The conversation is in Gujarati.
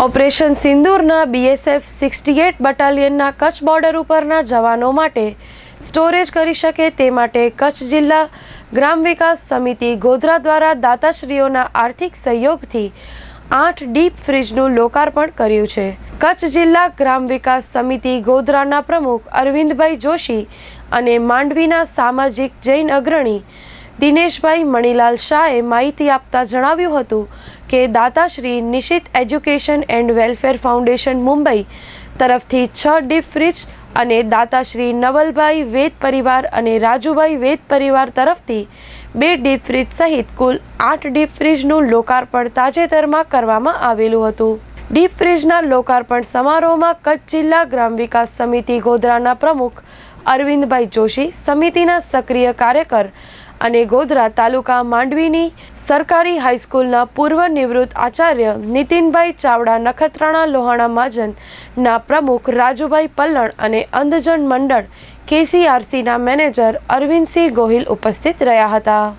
ઓપરેશન સિંદૂરના BSF 68 બટાલિયનના કચ્છ બોર્ડર ઉપરના જવાનો માટે સ્ટોરેજ કરી શકે તે માટે કચ્છ જિલ્લા ગ્રામ વિકાસ સમિતિ ગોધરા દ્વારા દાતાશ્રીઓના આર્થિક સહયોગથી 8 ડીપ ફ્રીજનું લોકાર્પણ કર્યું છે। કચ્છ જિલ્લા ગ્રામ વિકાસ સમિતિ ગોધરાના પ્રમુખ અરવિંદભાઈ જોશી અને માંડવીના સામાજિક જૈન અગ્રણી દિનેશભાઈ મણીલાલ શાહે માહિતી આપતા જણાવ્યું હતું કે દાતાશ્રી Nishit education and welfare foundation Mumbai તરફથી 6 ડીપ ફ્રીજ અને દાતાશ્રી નવલભાઈ વેદ પરિવાર અને રાજુભાઈ વેદ પરિવાર તરફથી 2 ડીપ ફ્રીજ સહિત કુલ 8 ડીપ ફ્રીજનું લોકાર્પણ તાજેતરમાં કરવામાં આવેલું હતું। ડીપ ફ્રીજના લોકાર્પણ સમારોહમાં કચ્છ જિલ્લા ગ્રામ વિકાસ સમિતિ ગોધરાના પ્રમુખ અરવિંદભાઈ જોશી, સમિતિના સક્રિય કાર્યકર અને ગોધરા તાલુકા માંડવીની સરકારી હાઈસ્કૂલના પૂર્વ નિવૃત્ત આચાર્ય નીતિનભાઈ ચાવડા, નખત્રાણા લોહાણા મહાજનના પ્રમુખ રાજુભાઈ પલ્લણ અને અંધજન મંડળ KCRCના મેનેજર અરવિંદસિંહ ગોહિલ ઉપસ્થિત રહ્યા હતા।